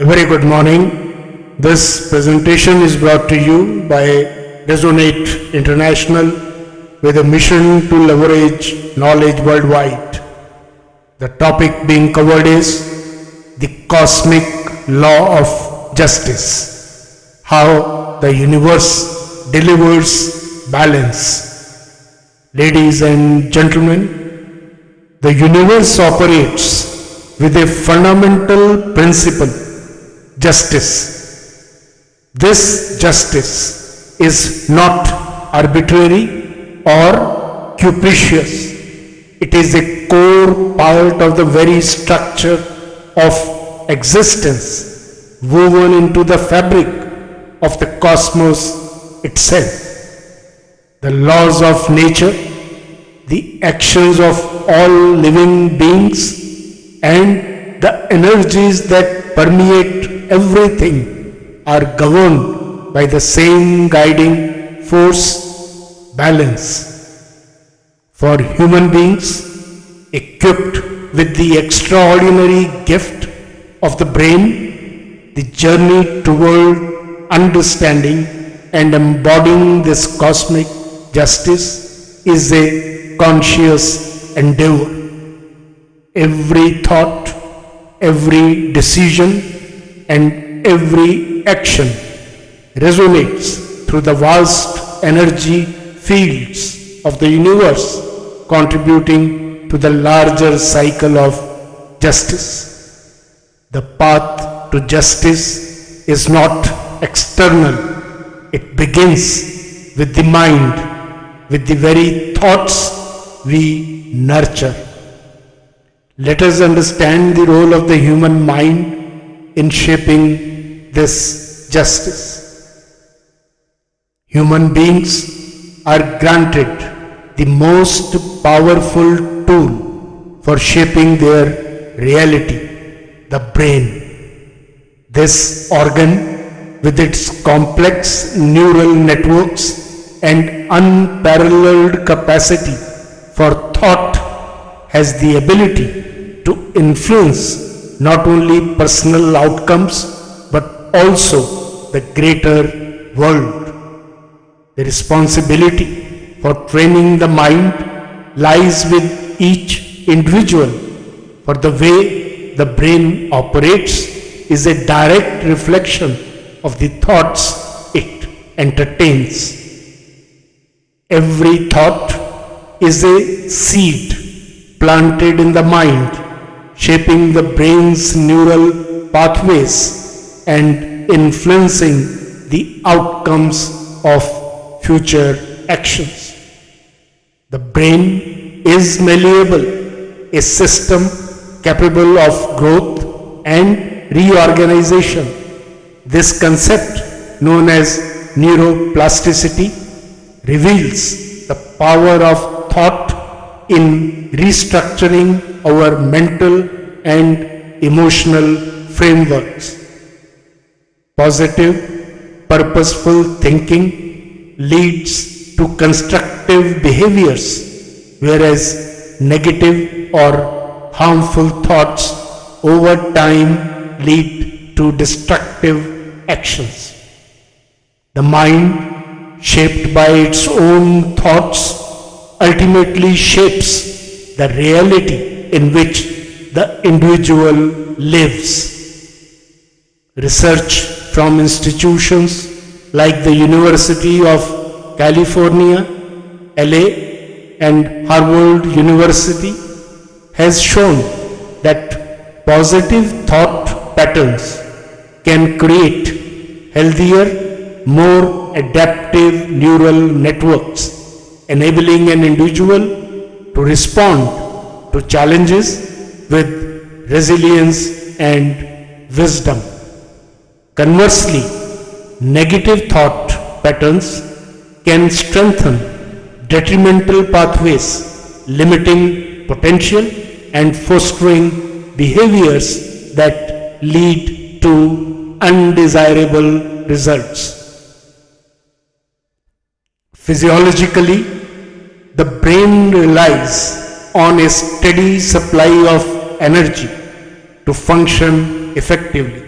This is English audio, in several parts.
Very good morning. This presentation is brought to you by Resonate International with a mission to leverage knowledge worldwide. The topic being covered is the cosmic law of justice, how the universe delivers balance. Ladies and gentlemen, the universe operates with a fundamental principle, justice. This justice is not arbitrary or capricious. It is a core part of the very structure of existence, woven into the fabric of the cosmos itself. The laws of nature, the actions of all living beings, and the energies that permeate everything are governed by the same guiding force, balance. For human beings equipped with the extraordinary gift of the brain, the journey toward understanding and embodying this cosmic justice is a conscious endeavor. Every thought, every decision, and every action resonates through the vast energy fields of the universe, contributing to the larger cycle of justice. The path to justice is not external. It begins with the mind, with the very thoughts we nurture. Let us understand the role of the human mind in shaping this justice. Human beings are granted the most powerful tool for shaping their reality, the brain. This organ, with its complex neural networks and unparalleled capacity for thought, has the ability to influence not only personal outcomes but also the greater world. The responsibility for training the mind lies with each individual, for the way the brain operates is a direct reflection of the thoughts it entertains. Every thought is a seed planted in the mind, shaping the brain's neural pathways and influencing the outcomes of future actions. The brain is malleable, a system capable of growth and reorganization. This concept, known as neuroplasticity, reveals the power of thought in restructuring our mental and emotional frameworks. Positive, purposeful thinking leads to constructive behaviors, whereas negative or harmful thoughts over time lead to destructive actions. The mind, shaped by its own thoughts, ultimately shapes the reality in which the individual lives. Research from institutions like the University of California, LA, and Harvard University has shown that positive thought patterns can create healthier, more adaptive neural networks, enabling an individual to respond to challenges with resilience and wisdom. Conversely, negative thought patterns can strengthen detrimental pathways, limiting potential and fostering behaviors that lead to undesirable results. Physiologically, the brain relies on a steady supply of energy to function effectively.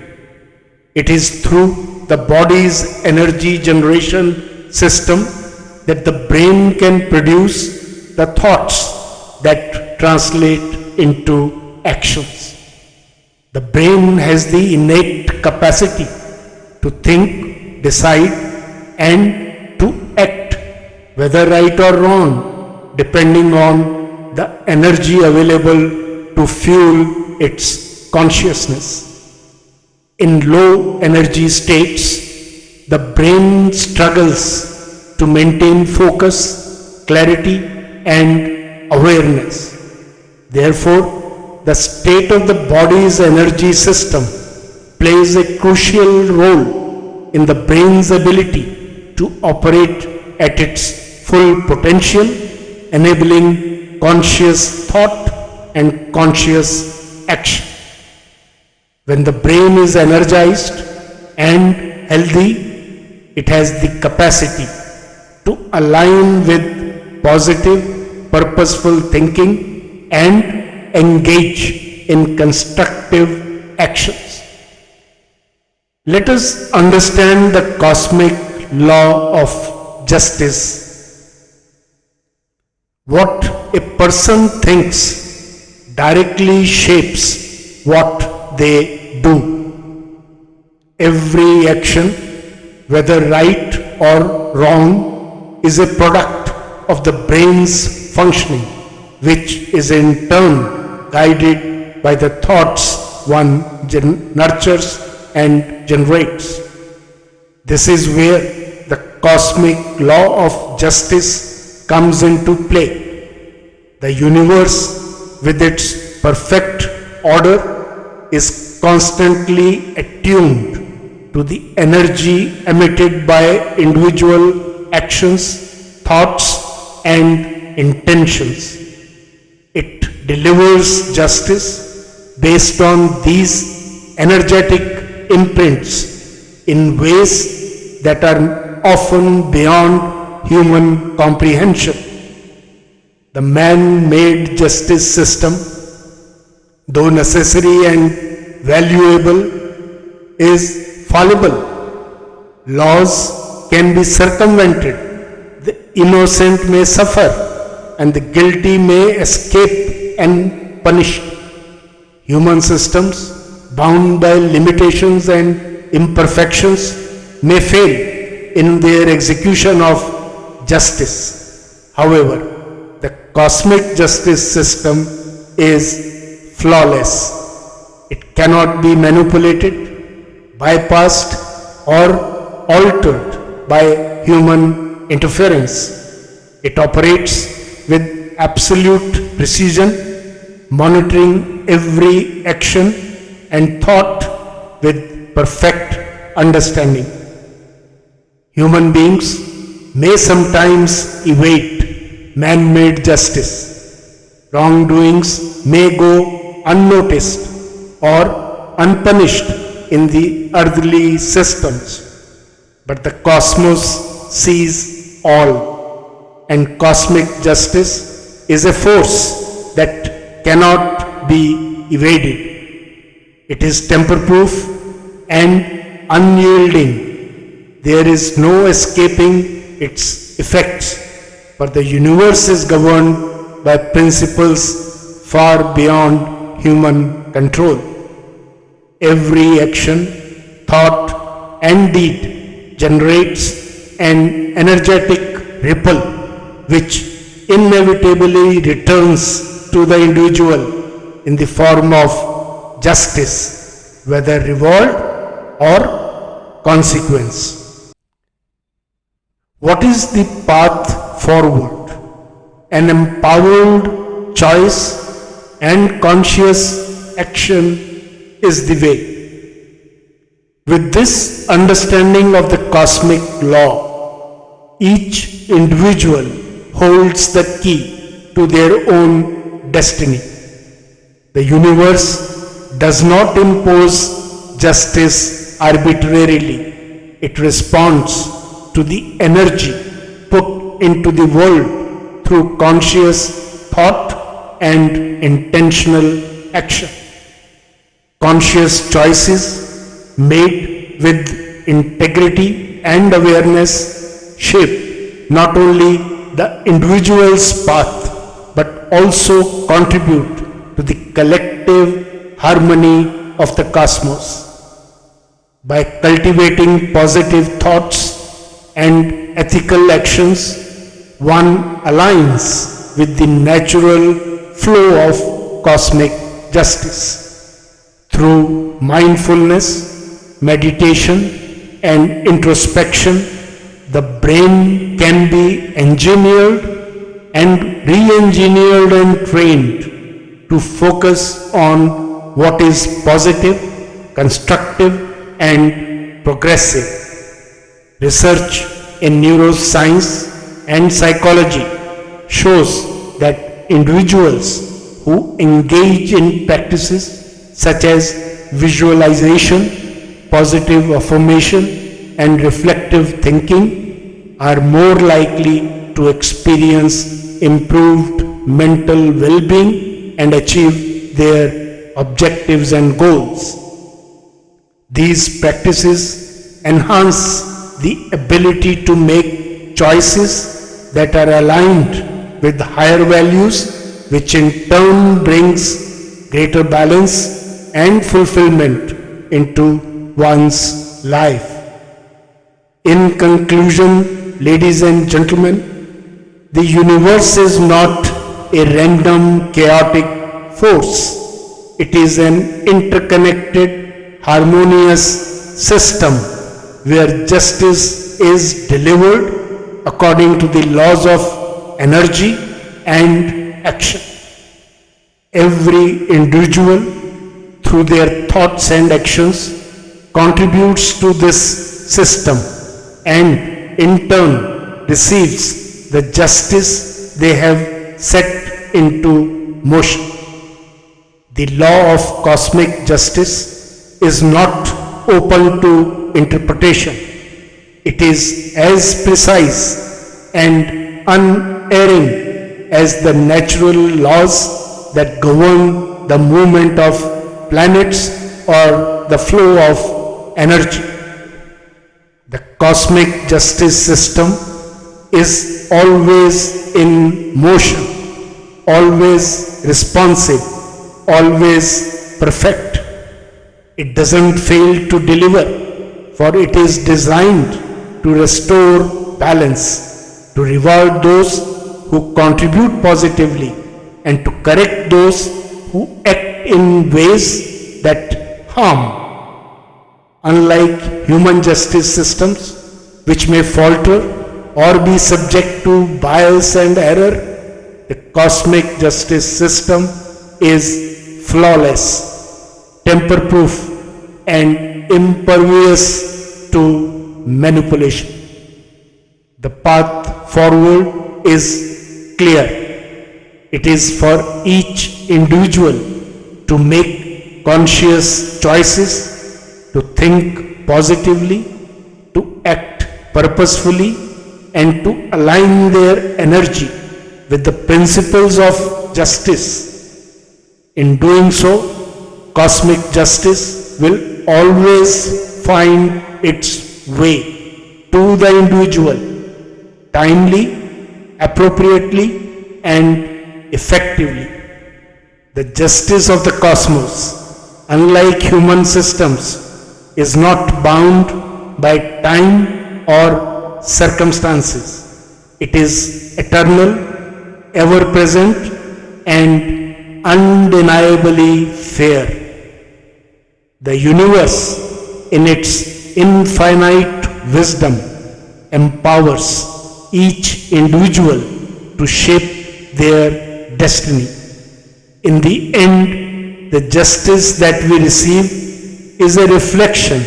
It is through the body's energy generation system that the brain can produce the thoughts that translate into actions. The brain has the innate capacity to think, decide, and to act, whether right or wrong, depending on the energy available to fuel its consciousness. In low energy states, the brain struggles to maintain focus, clarity, and awareness. Therefore, the state of the body's energy system plays a crucial role in the brain's ability to operate at its full potential, enabling conscious thought and conscious action. When the brain is energized and healthy, it has the capacity to align with positive, purposeful thinking and engage in constructive actions. Let us understand the cosmic law of justice. What a person thinks directly shapes what they do. Every action, whether right or wrong, is a product of the brain's functioning, which is in turn guided by the thoughts one nurtures and generates. This is where the cosmic law of justice comes into play. The universe, with its perfect order, is constantly attuned to the energy emitted by individual actions, thoughts, and intentions. It delivers justice based on these energetic imprints in ways that are often beyond human comprehension. The man-made justice system, though necessary and valuable, is fallible. Laws can be circumvented. The innocent may suffer and the guilty may escape unpunished. Human systems, bound by limitations and imperfections, may fail in their execution of justice. However, the cosmic justice system is flawless. It cannot be manipulated, bypassed, or altered by human interference. It operates with absolute precision, monitoring every action and thought with perfect understanding. Human beings may sometimes evade man-made justice. Wrongdoings may go unnoticed or unpunished in the earthly systems, but the cosmos sees all, and cosmic justice is a force that cannot be evaded. It is temper-proof and unyielding. There is no escaping its effects, for the universe is governed by principles far beyond human control. Every action, thought, and deed generates an energetic ripple which inevitably returns to the individual in the form of justice, whether reward or consequence. What is the path forward? An empowered choice and conscious action is the way. With this understanding of the cosmic law, each individual holds the key to their own destiny. The universe does not impose justice arbitrarily. It responds to the energy put into the world through conscious thought and intentional action. Conscious choices made with integrity and awareness shape not only the individual's path but also contribute to the collective harmony of the cosmos. By cultivating positive thoughts and ethical actions, one aligns with the natural flow of cosmic justice. Through mindfulness, meditation, and introspection, the brain can be engineered and re-engineered and trained to focus on what is positive, constructive, and progressive. Research in neuroscience and psychology shows that individuals who engage in practices such as visualization, positive affirmation, and reflective thinking are more likely to experience improved mental well-being and achieve their objectives and goals. These practices enhance the ability to make choices that are aligned with higher values, which in turn brings greater balance and fulfillment into one's life. In conclusion, ladies and gentlemen, the universe is not a random chaotic force. It is an interconnected harmonious system where justice is delivered according to the laws of energy and action. Every individual, through their thoughts and actions, contributes to this system and in turn receives the justice they have set into motion. The law of cosmic justice is not open to interpretation. It is as precise and unerring as the natural laws that govern the movement of planets or the flow of energy. The cosmic justice system is always in motion, always responsive, always perfect. It doesn't fail to deliver, for it is designed to restore balance, to reward those who contribute positively, and to correct those who act in ways that harm. Unlike human justice systems, which may falter or be subject to bias and error, the cosmic justice system is flawless, tamper-proof, and impervious to manipulation. The path forward is clear. It is for each individual to make conscious choices, to think positively, to act purposefully, and to align their energy with the principles of justice. In doing so, cosmic justice will always find its way to the individual, timely, appropriately, and effectively. The justice of the cosmos, unlike human systems, is not bound by time or circumstances. It is eternal, ever present, and undeniably fair. The universe, in its infinite wisdom, empowers each individual to shape their destiny. In the end, the justice that we receive is a reflection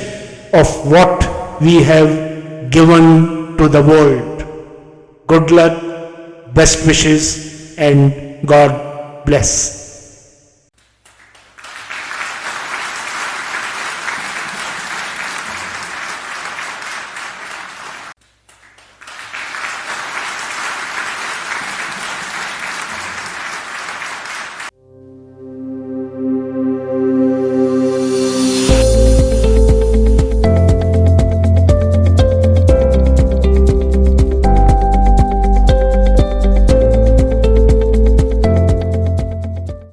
of what we have given to the world. Good luck, best wishes, and God bless.